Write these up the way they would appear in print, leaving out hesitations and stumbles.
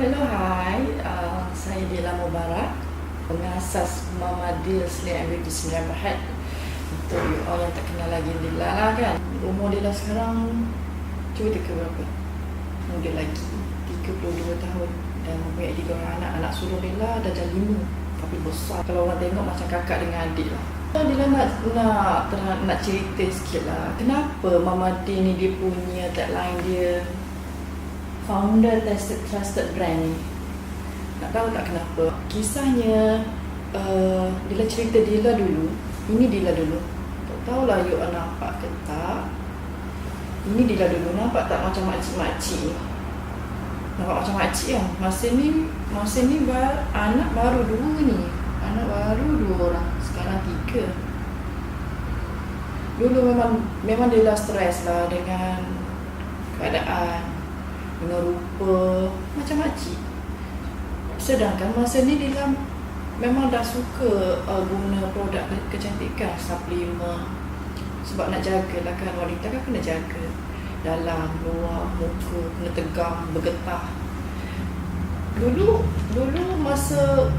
Hello, hai. Saya Dila Mubarak, pengasas Mama Dil Slim and Beauty Sdn Bhd. Untuk orang yang tak kenal lagi Dila lah kan. Umur Dila sekarang, cuba teka berapa? Muda lagi, 32 tahun. Dan mempunyai 3 orang anak. Anak sulung Dila dah jadi 5, tapi besar. Kalau orang tengok macam kakak dengan adik lah. Dila nak cerita sikit lah. Kenapa Mama Dil ni dia punya tagline dia Founder Trusted Brand ni. Tak tahu tak kenapa. Kisahnya, Dila cerita Dila dulu. Ini Dila dulu. Tak tahulah you nampak ke tak. Ini Dila dulu. Nampak tak macam makcik-makcik ni? Nampak macam makcik kan? Masa ni anak baru 2 ni. Anak baru 2 orang. Sekarang 3. Dulu memang Dila stres lah dengan keadaan, dengan rupa macam makcik. Sedangkan masa ni Dila memang dah suka guna produk kecantikan, suplemen. Sebab nak jagalah kan, wanita kan kena jaga dalam, luar, muka, kena tegang, bergetah. Dulu masa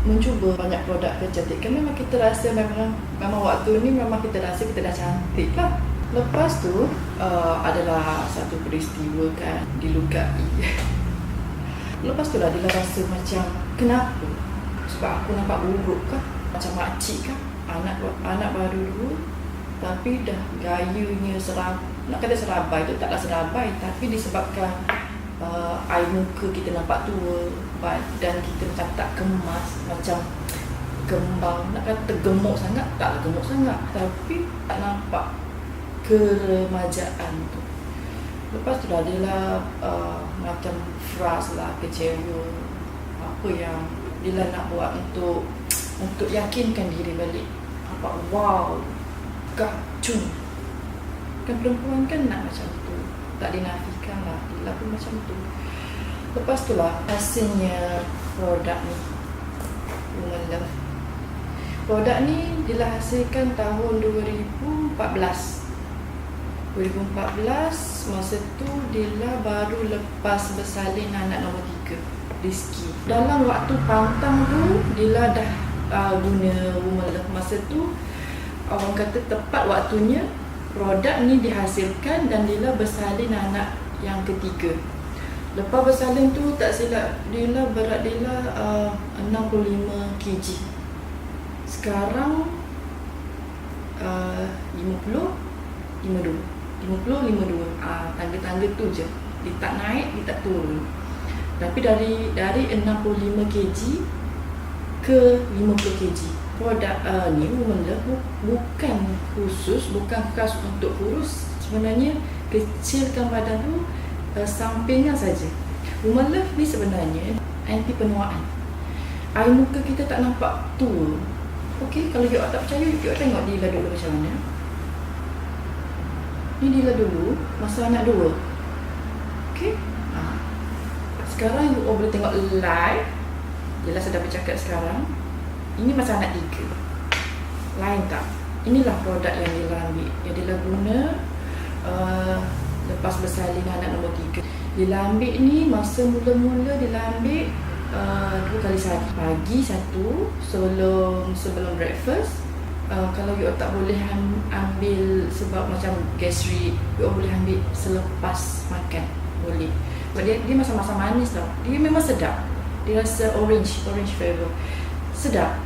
mencuba banyak produk kecantikan, memang kita rasa memang waktu ni memang kita rasa kita dah cantik lah. Lepas tu adalah satu peristiwa kan, dilukai. Lepas tu lah Dila rasa macam, kenapa? Sebab aku nampak buruk kah? Macam makcik kah? Anak baru 2, tapi dah gayanya nak kata serabai tu taklah serabai, tapi disebabkan air muka kita nampak tua, badan kita macam tak kemas, macam kembang. Nak kata gemuk sangat, taklah gemuk sangat, tapi tak nampak keremajaan tu. Lepas tu dah Dila macam frust lah, kecewa. Apa yang Dila nak buat untuk yakinkan diri balik. Apa wow, gacung. Kan perempuan kan nak macam tu. Tak dinafikan lah, Dila pun macam tu. Lepas tu lah hasilnya produk ni, Woman Love. Produk ni Dila hasilkan tahun 2014. Masa tu Dila baru lepas bersalin anak nombor 3, Rizky. Dalam waktu pantang tu Dila dah guna Woman Love. Masa tu orang kata tepat waktunya produk ni dihasilkan dan Dila bersalin anak yang ketiga. Lepas bersalin tu tak silap Dila, berat Dila 65 kg. Sekarang 52. Tangga-tangga tu je. Dia tak naik, dia tak turun. Tapi dari 65 kg ke 50 kg. Produk ni Woman Love bukan khas untuk kurus. Sebenarnya kecilkan badan tu sampingnya saja. Woman Love ni sebenarnya anti penuaan. Air muka kita tak nampak tua. Okey, kalau you tak percaya, you tengok Dila dulu macam mana. Ni Dila dulu masa anak 2. Okey. Sekarang you boleh tengok live. Dila sedang bercakap sekarang. Ini masa anak 3. Lain tak? Inilah produk yang Dila ambil, yang Dila guna lepas bersalin anak nombor 3. Dila ambil ni masa mula-mula Dila ambil 2 kali sehari. Pagi 1 sebelum breakfast. Kalau you tak boleh ambil sebab macam gastrik, you boleh ambil selepas makan, boleh. Sebab dia masa-masa manis tau. Dia memang sedap. Dia rasa orange flavor. Sedap.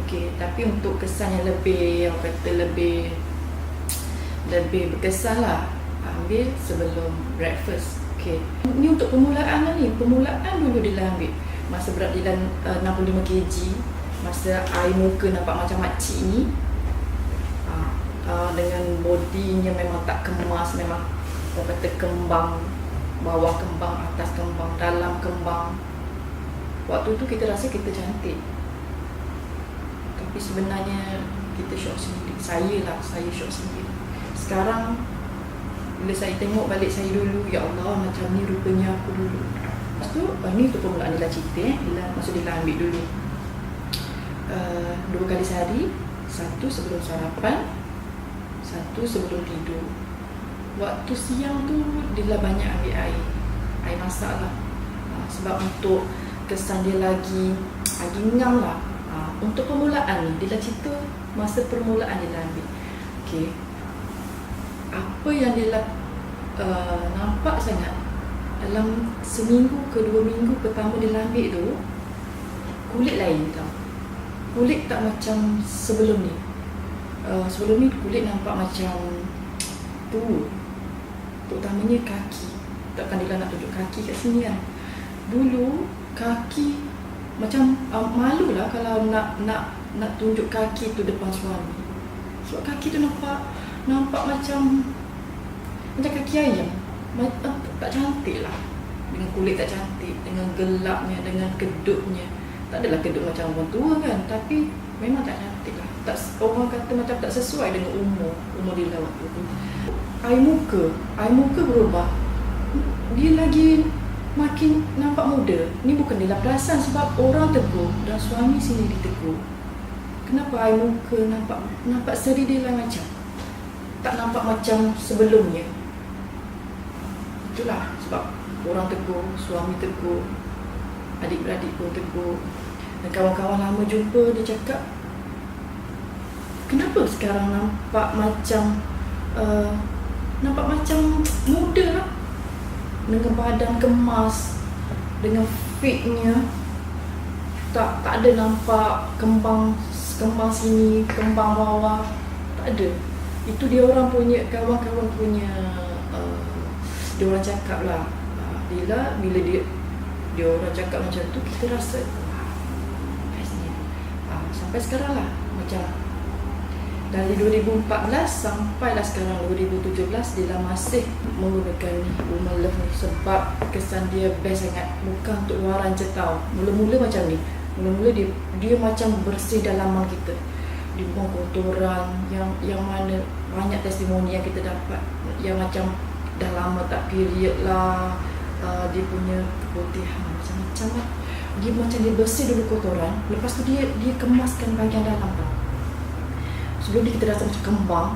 Okey, tapi untuk kesan yang lebih, orang kata lebih berkesan lah, ambil sebelum breakfast. Okey. Ni untuk permulaan lah ni. Permulaan dulu Dila ambil masa berat Dila 65 kg. Masa air muka nampak macam makcik ni, dengan bodinya memang tak kemas, memang orang kata kembang, bawah kembang, atas kembang, dalam kembang. Waktu tu kita rasa kita cantik, tapi sebenarnya kita syok sendiri. Saya syok sendiri. Sekarang bila saya tengok balik saya dulu, ya Allah, macam ni rupanya aku dulu. Lepas tu ni tu permulaan Dila cerita. Masa Dila ambil dulu 2 kali sehari, 1 sebelum sarapan, 1 sebelum tidur. Waktu siang tu Dila banyak ambil air masak lah. Sebab untuk kesan dia lagi ngam lah. Untuk permulaan ni, dia dah cerita masa permulaan dia dah ambil. Okay. Apa yang dia nampak sangat dalam seminggu ke 2 minggu pertama dia ambil tu, kulit lain tau. Kulit tak macam sebelum ni. Sebelum ni kulit nampak macam tua. Terutamanya kaki. Takkan dia nak tunjuk kaki kat sini kan. Dulu kaki macam malu lah kalau nak tunjuk kaki tu depan suami. Sebab kaki tu nampak macam kaki ayam. Tak cantik lah. Dengan kulit tak cantik, dengan gelapnya, dengan kedutnya. Tak adalah kedut macam orang tua kan, tapi memang tak cantik lah. Orang kata macam tak sesuai dengan umur dia lah waktu tu. Air muka berubah. Dia lagi makin nampak muda. Ni bukan dia lah perasan sebab orang tegur dan suami sendiri tegur. Kenapa air muka nampak seri dia lah macam tak nampak macam sebelumnya. Itulah sebab orang tegur, suami tegur, adik-beradik pun tegur. Dan kawan-kawan lama jumpa, dia cakap, kenapa sekarang nampak macam muda lah. Dengan badan kemas, dengan fitnya, tak ada nampak kembang sini, kembang bawah, tak ada. Itu dia orang punya, kawan-kawan punya, dia orang cakap lah. Bila dia orang cakap macam tu, kita rasa bestnya. Sampai sekarang lah, macam dari 2014 sampailah sekarang 2017 dia lah masih menggunakan Woman Love ni sebab kesan dia best sangat. Bukan untuk luaran je tau. Mula-mula macam ni. Mula-mula dia macam bersih dalaman kita. Dia buang kotoran yang mana banyak testimoni yang kita dapat yang macam dah lama tak period lah. Dia punya keputihan macam-macam lah. Dia bersih dulu kotoran. Lepas tu dia kemaskan bahagian dalam tau. Sebelum ni kita rasa macam kembang,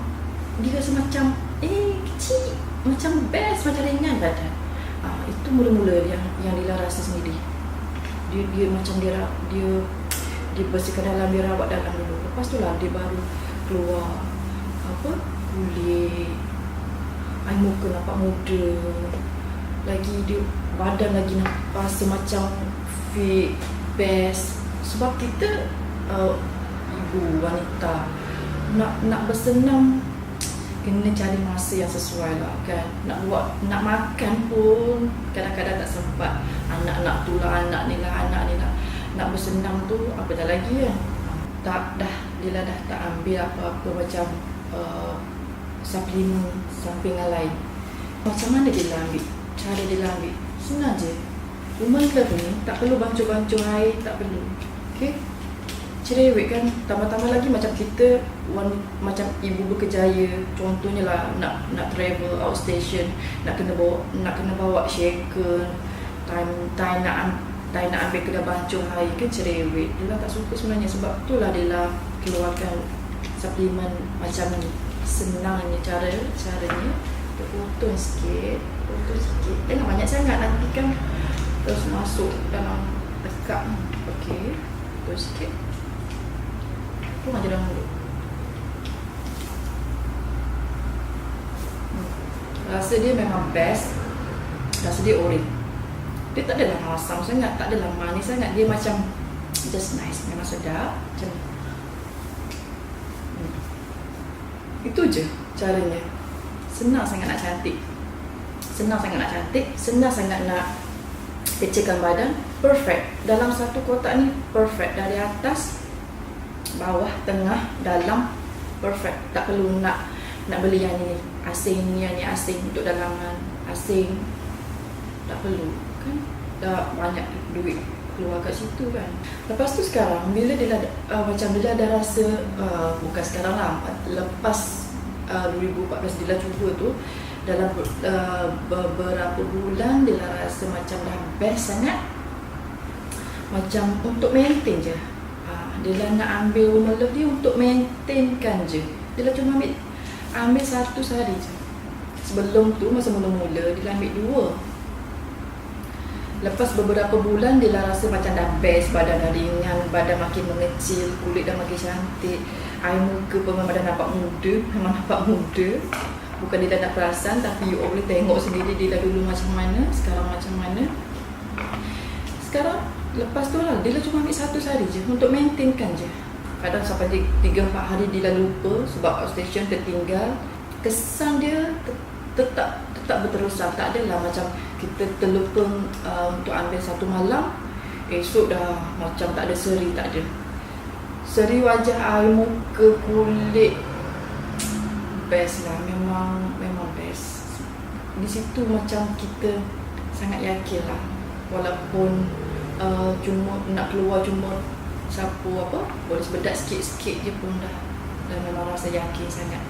dia rasa macam kecil, macam best, macam ringan badan. Itu mula-mula yang dia rasa sendiri. Dia macam dia bersihkan dalam, dia rawat dalam dulu. Lepas tu lah dia baru keluar kulit, air muka nampak muda, lagi dia badan lagi nampak rasa macam fit, best. Sebab kita ibu wanita nak bersenam kena cari masa yang sesuai lah kan. Nak makan pun kadang-kadang tak sempat. Anak tu lah, anak ni lah. Nak bersenam tu apa lagi kan. Dia dah tak ambil apa-apa macam suplemen sampingan lain. Macam mana dia ambil? Cara dia ambil senang je. Woman Love ni tak perlu bancuh-bancuh air, tak perlu. Okay, cerewet kan. Tambah-tambah lagi macam kita macam ibu berkejaya, contohnya lah nak travel outstation, nak kena bawa shaker, time nak ambil kena bancuh air kan, cerewet. Dia lah tak suka sebenarnya. Sebab tu lah dia lah keluarkan suplemen macam ni. Senangnya caranya kita potong sikit. Jangan banyak sangat, nanti kan terus masuk dalam tekak ni. Okey, potong sikit. Potong aja dalam mulut. Rasa dia memang best. Rasa dia orange. Dia tak adalah masam sangat, tak adalah manis sangat. Dia macam just nice, memang sedap. Macam itu je caranya. Senang sangat nak cantik. Senang sangat nak kecilkan badan. Perfect. Dalam satu kotak ni perfect. Dari atas, bawah, tengah, dalam, perfect. Tak perlu nak beli yang ni asing, yang ni asing untuk dalaman asing. Tak perlu kan. Dah banyak duit keluar kat situ kan. Lepas tu sekarang bila dia dah rasa bukan sekarang lah, lepas 2014 dia dah cuba tu, dalam beberapa bulan dia dah rasa macam dah best sangat. Macam untuk maintain je. Dia lah nak ambil Woman Love dia untuk maintainkan je. Dia lah cuma ambil satu sehari je. Sebelum tu masa mula-mula dia lah ambil 2. Lepas beberapa bulan dia lah rasa macam dah best, badan dah ringan, badan makin mengecil, kulit dah makin cantik, air muka pun memang dah nampak muda, memang nampak muda. Bukan dia dah nak perasan, tapi you all boleh tengok sendiri dia dah dulu macam mana, sekarang macam mana. Sekarang lepas tu lah, dia lah cuma ambil 1 hari je untuk maintainkan je. Kadang sampai 3-4 hari dia dah lupa sebab outstation tertinggal. Kesan dia tetap berterusan, tak adalah macam kita terlupa untuk ambil 1 malam, esok dah macam tak ada seri, tak ada. Seri wajah, air muka, kulit, best lah, memang best. Di situ macam kita sangat yakin lah, walaupun cuma nak keluar cuma sapu boleh sebedak sikit-sikit je pun dah memang rasa yakin sangat.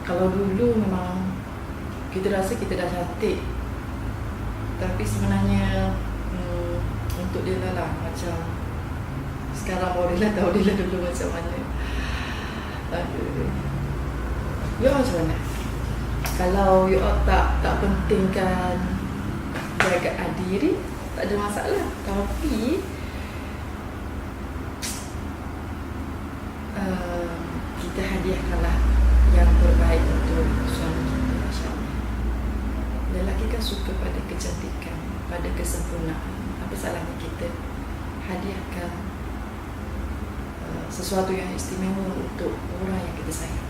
Kalau dulu memang kita rasa kita dah cantik, tapi sebenarnya untuk dia lah macam sekarang baru dia lah tahu dia lah dulu macam mana. You macam mana? Kalau you tak pentingkan jagaan diri, tak ada masalah. Tapi kita hadiahkanlah yang terbaik untuk suami kita, insyaAllah. Lelaki kan suka pada kecantikan, pada kesempurnaan. Apa salahnya kita hadiahkan sesuatu yang istimewa untuk orang yang kita sayang.